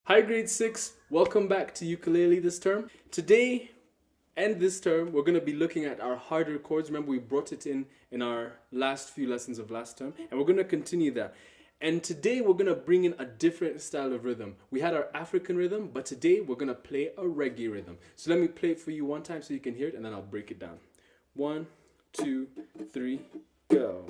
Hi grade 6, welcome back to ukulele this term. Today and this term we're going to be looking at our harder chords. Remember we brought it in our last few lessons of last term and we're going to continue that. And today we're going to bring in a different style of rhythm. We had our African rhythm, but today we're going to play a reggae rhythm. So let me play it for you one time so you can hear it and then I'll break it down. 1, 2, 3, go.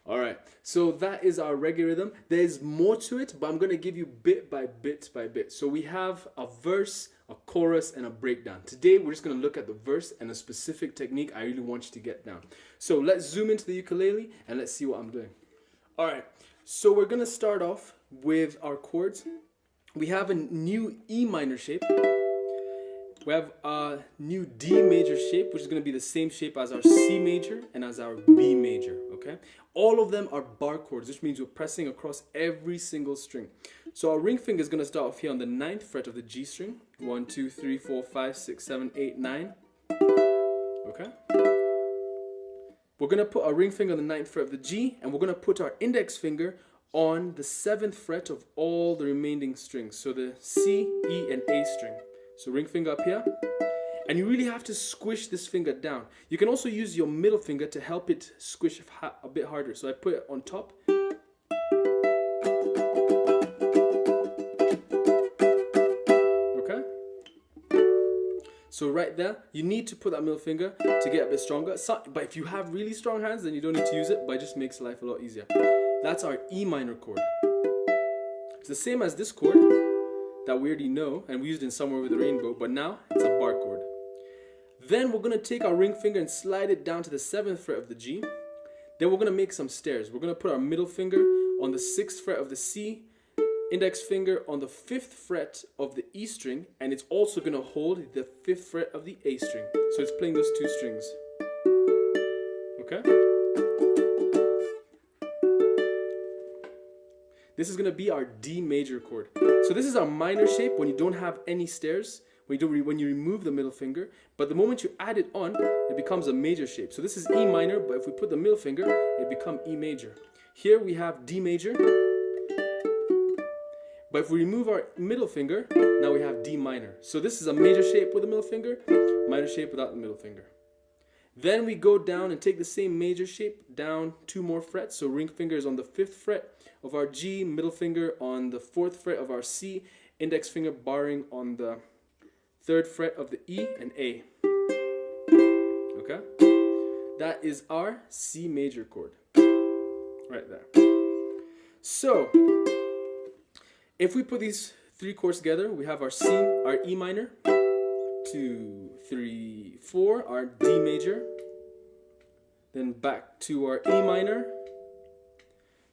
Alright, so that is our reggae rhythm. There's more to it, but I'm going to give you bit by bit by bit. So we have a verse, a chorus, and a breakdown. Today we're just going to look at the verse and a specific technique I really want you to get down. So let's zoom into the ukulele and let's see what I'm doing. Alright, so we're going to start off with our chords. We have a new E minor shape. We have a new D major shape, which is going to be the same shape as our C major and as our B major, okay? All of them are bar chords, which means we're pressing across every single string. So our ring finger is going to start off here on the 9th fret of the G string. 1, 2, 3, 4, 5, 6, 7, 8, 9. Okay? We're going to put our ring finger on the 9th fret of the G, and we're going to put our index finger on the 7th fret of all the remaining strings. So the C, E, and A string. So ring finger up here, and you really have to squish this finger down. You can also use your middle finger to help it squish a bit harder. So I put it on top. Okay? So right there, you need to put that middle finger to get a bit stronger. But if you have really strong hands, then you don't need to use it, but it just makes life a lot easier. That's our E minor chord. It's the same as this chord that we already know, and we used in Somewhere Over the Rainbow, but now it's a bar chord. Then we're going to take our ring finger and slide it down to the 7th fret of the G. Then we're going to make some stairs. We're going to put our middle finger on the 6th fret of the C, index finger on the 5th fret of the E string, and it's also going to hold the 5th fret of the A string. So it's playing those two strings. Okay? This is going to be our D major chord. So this is our minor shape when you don't have any stairs, when you remove the middle finger. But the moment you add it on, it becomes a major shape. So this is E minor, but if we put the middle finger, it becomes E major. Here we have D major. But if we remove our middle finger, now we have D minor. So this is a major shape with the middle finger, minor shape without the middle finger. Then we go down and take the same major shape down 2 more frets. So ring finger is on the 5th fret of our G, middle finger on the 4th fret of our C, index finger barring on the 3rd fret of the E and A. Okay? That is our C major chord. Right there. So, if we put these 3 chords together, we have our C, our E minor, 2, 3, 4, our D major, then back to our E minor,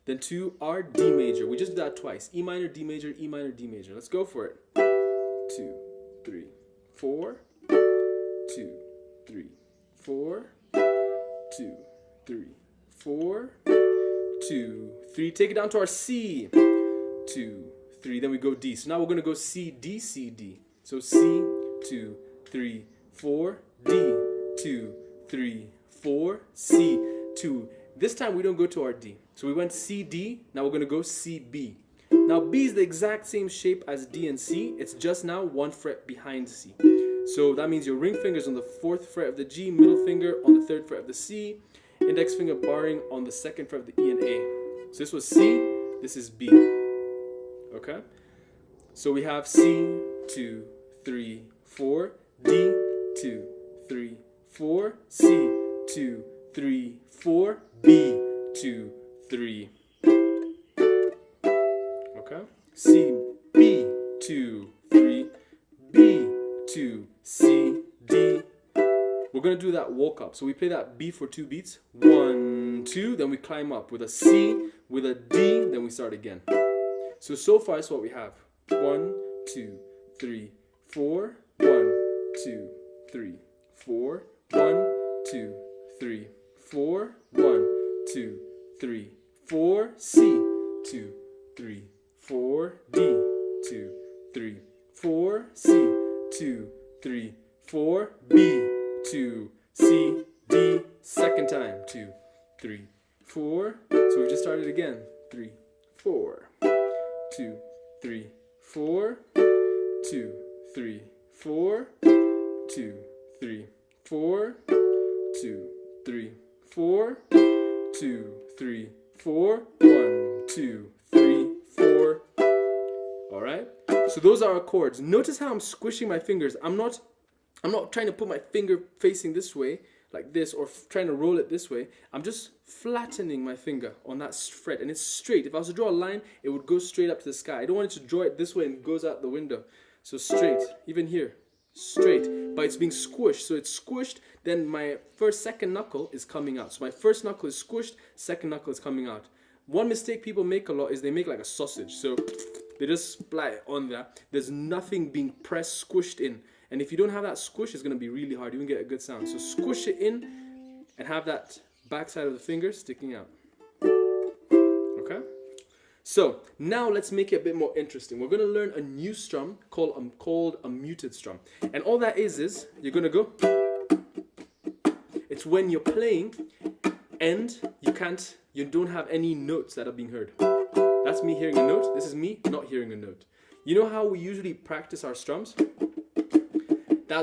then to our D major. We just did that twice. E minor, D major, E minor, D major. Let's go for it. 2, 3, 4, 2, 3, 4, 2, 3, 4, 2, 3. Take it down to our C. 2, 3. Then we go D. So now we're going to go C, D, C, D. So C, 2, 3, 4, D, 2, 3, 4, C, 2. This time we don't go to our D. So we went C, D, now we're going to go C, B. Now B is the exact same shape as D and C, it's just now 1 fret behind C. So that means your ring finger is on the 4th fret of the G, middle finger on the 3rd fret of the C, index finger barring on the 2nd fret of the E and A. So this was C, this is B. Okay? So we have C, 2, 3, 4, D, 2, 3, 4, C, 2, 3, 4, B, 2, 3. Okay? C, B, 2, 3, B, 2, C, D. We're going to do that walk up. So we play that B for 2 beats. 1, 2, then we climb up with a C, with a D, then we start again. So far that's what we have. 1, 2, 3, 4, 1, 2, 3, 4, 1, 2, 3, 4, 1, 2, 3, 4, C, 2, 3, 4, D, 2, 3, 4, C, 2, 3, 4, B, 2, C, D, second time, 2, 3, 4. So we just started again. 3, 4, 2, 3, 4, 2, 3, 4, 2, 3, 4, 2, 3, 4, 2, 3, 4, 1, 2, 3, 4. All right. So those are our chords. Notice how I'm squishing my fingers. I'm not trying to put my finger facing this way like this or trying to roll it this way. I'm just flattening my finger on that fret and it's straight. If I was to draw a line, it would go straight up to the sky. I don't want it to draw it this way and it goes out the window. So straight, even here, straight, but it's being squished. So it's squished, then my second knuckle is coming out. So my first knuckle is squished, second knuckle is coming out. One mistake people make a lot is they make like a sausage. So they just splat it on there. There's nothing being pressed, squished in. And if you don't have that squish, it's going to be really hard. You won't get a good sound. So squish it in and have that backside of the finger sticking out. Okay? So now let's make it a bit more interesting. We're going to learn a new strum called a muted strum. And all that is you're going to go. It's when you're playing and you don't have any notes that are being heard. That's me hearing a note. This is me not hearing a note. You know how we usually practice our strums?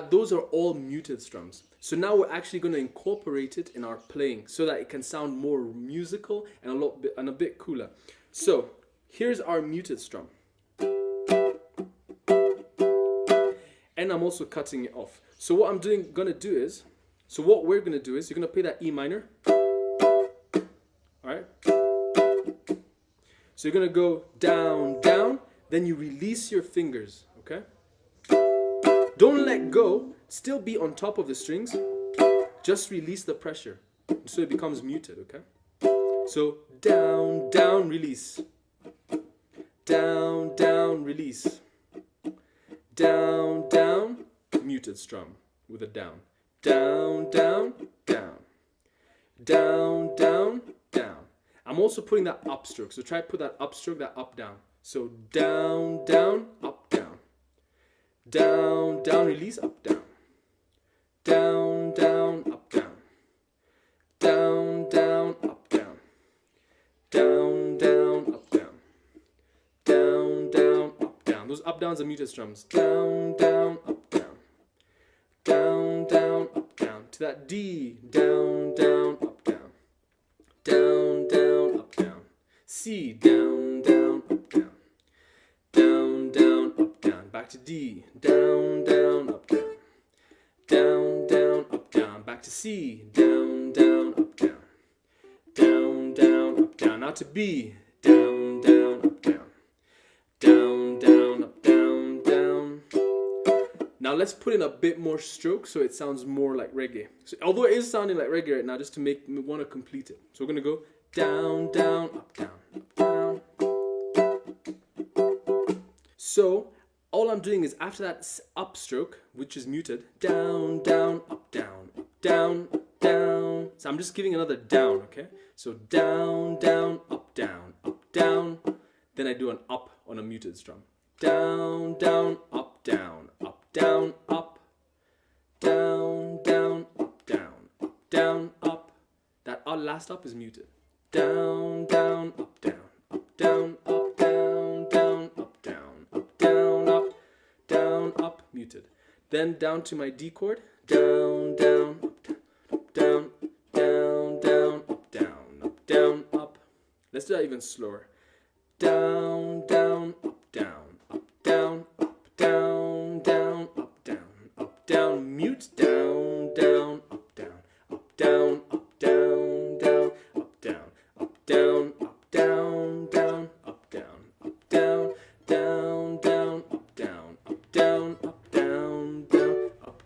Those are all muted strums. So now we're actually going to incorporate it in our playing so that it can sound more musical and a bit cooler. So here's our muted strum. And I'm also cutting it off. So what we're going to do is you're going to play that E minor. Alright? So you're going to go down, down, then you release your fingers, okay? Don't let go, still be on top of the strings, just release the pressure so it becomes muted, okay? So down, down, release. Down, down, release. Down, down, muted strum with a down. Down, down, down. Down, down, down. I'm also putting that upstroke, so try to put that upstroke, that up, down. So down, down, up, down. Down, down, release, up, down. Down, down, up, down. Down, down, up, down. Down, down, up, down. Down, down, up, down. Those up, downs are muted strums. Down, down, up, down. Down, down, up, down. To that D. Down, down, up, down. Down, down, up, down. C. Down, down, up, down. Down, down, up, down. Back to D. Down, down, up, down. Down, down, up, down. Back to C. Down, down, up, down. Down, down, up, down. Now to B. Down, down, up, down. Down, down, up, down, down. Now let's put in a bit more stroke so it sounds more like reggae. So, although it is sounding like reggae right now, just to make me want to complete it. So we're going to go down, down, up, down, up, down. So all I'm doing is after that upstroke, which is muted, down, down, up, down, up, down, up, down. So I'm just giving another down, okay? So down, down, up, down, up, down. Then I do an up on a muted strum. Down, down, up, down, up, down, up. Down, down, up, down, up, down, up. That last up is muted. Down, down, up, down, up, down, up, down, down, up, down, up, down, up, down, up, muted. Then down to my D chord. Down, down, up, down, down, down, up, down, up, down, up. Let's do that even slower. Down, down, up, down, up, down, up, down, down, up, down, up, down, mute, down, down, up,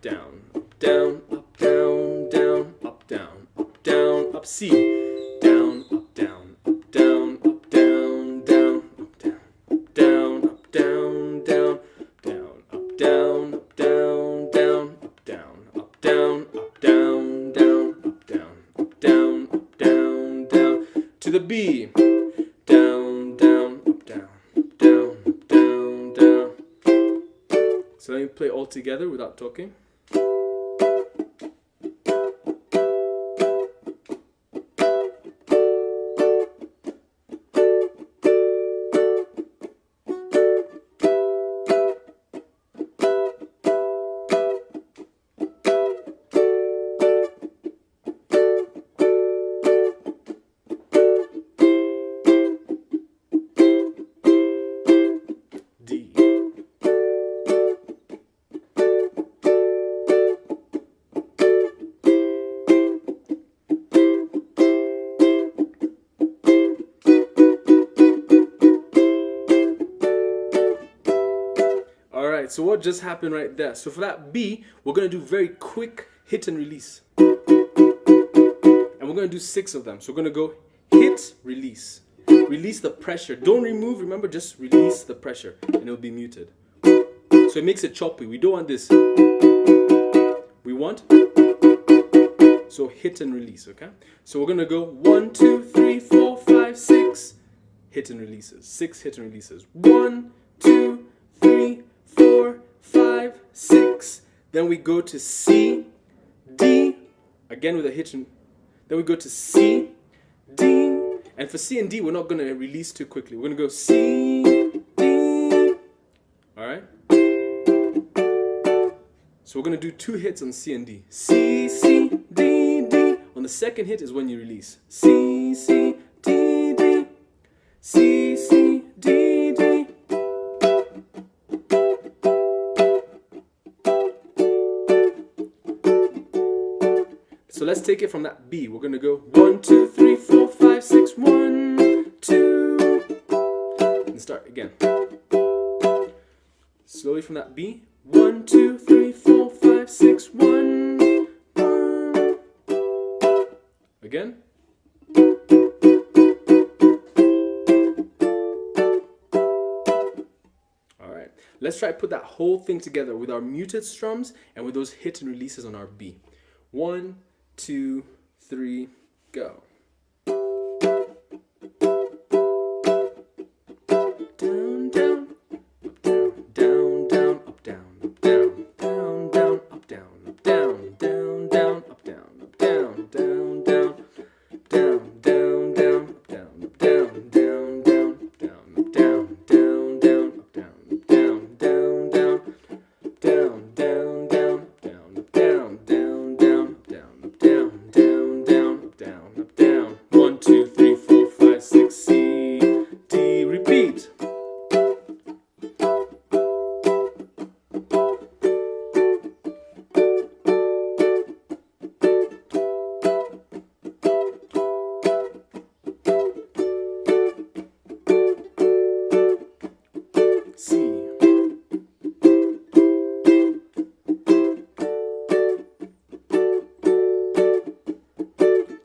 down, up, down, up, down, down, up, down, up, down, up, C. Down, up, down, up, down, up, down, down, up, down, up, down, up, down, down, down, up, down, up, down, down, up, down, up, down, up, down, down, up, down, up, down, up, down, down, to the B. Down, down, up, down, down, down, down. So let me play all together without talking. D. Alright, so what just happened right there? So for that B, we're going to do very quick hit and release. And we're going to do 6 of them. So we're going to go hit, release. Release the pressure. Don't remove, remember, just release the pressure and it'll be muted. So it makes it choppy. We don't want this. We want, so hit and release, okay? So we're going to go 1, 2, 3, 4, 5, 6 hit and releases. 6 hit and releases. 1, 2, 3, 4, 5, 6. Then we go to C, D, again with a hit and then we go to C, D, and for C and D we're not going to release too quickly. We're going to go C, D. Alright? So we're going to do 2 hits on C and D. C, C, D, D. On the second hit is when you release. C, C, D, D. C, C, D, D. So let's take it from that B. We're going to go 1, 2, 3, 4, 5, 6, 1, 2. And start again. Slowly from that B. 1, 2, 3, 4, 5, 6, 1, 1. Again. Alright. Let's try to put that whole thing together with our muted strums and with those hit and releases on our B. 1, 2, 3, go. Down, down, up, down, down, down, up, down, down, down, up, down, down, down, down, up, down, down, down, down, down, down, down, up, down, down, down, down, down, up, down, down, down, up, down, down, down, down, down, down, down, down, up, down, down, down, down, up, down, down, down, up, down, up, down. 1, 2, 3, 4, 5, 6, C, D, repeat. C.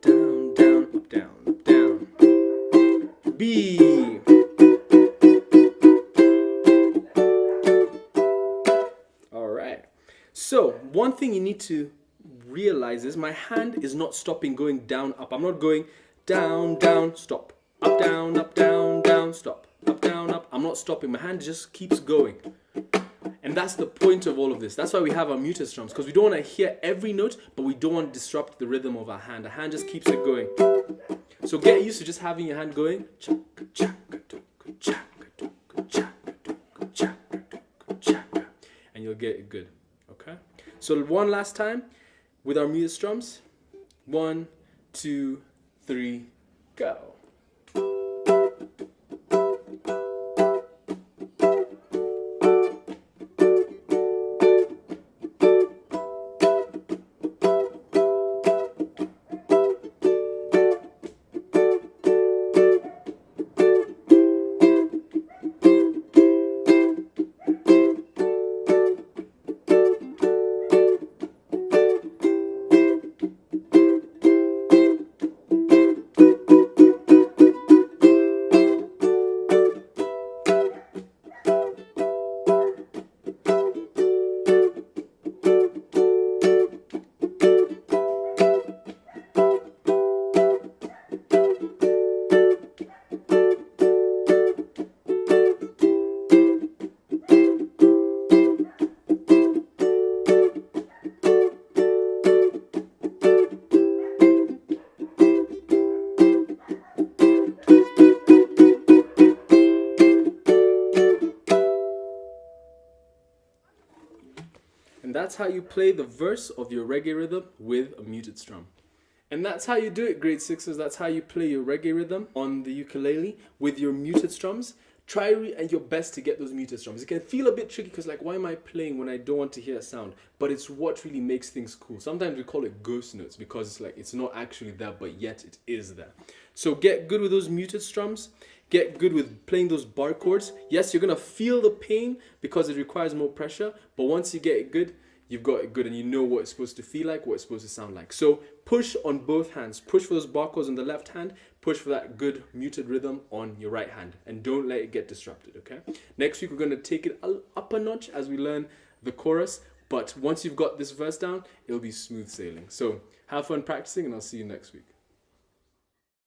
Down, down, up, down, up, down. B. All right. So one thing you need to realize is my hand is not stopping going down, up. I'm not going down, down, stop. Up, down, down, stop. Up, down, up. I'm not stopping. My hand just keeps going. And that's the point of all of this. That's why we have our muted strums, because we don't want to hear every note, but we don't want to disrupt the rhythm of our hand. The hand just keeps it going. So get used to just having your hand going. And you'll get it good. Okay? So one last time with our muted strums. 1, 2, 3, go. that's how you play the verse of your reggae rhythm with a muted strum. And that's how you do it, grade sixers. That's how you play your reggae rhythm on the ukulele with your muted strums. Try your best to get those muted strums. It can feel a bit tricky because like, why am I playing when I don't want to hear a sound? But it's what really makes things cool. Sometimes we call it ghost notes because it's like, it's not actually there, but yet it is there. So get good with those muted strums. Get good with playing those bar chords. Yes, you're going to feel the pain because it requires more pressure. But once you get it good, you've got it good and you know what it's supposed to feel like, what it's supposed to sound like. So push on both hands. Push for those bar chords on the left hand. Push for that good muted rhythm on your right hand. And don't let it get disrupted, okay? Next week, we're going to take it up a notch as we learn the chorus. But once you've got this verse down, it'll be smooth sailing. So have fun practicing and I'll see you next week.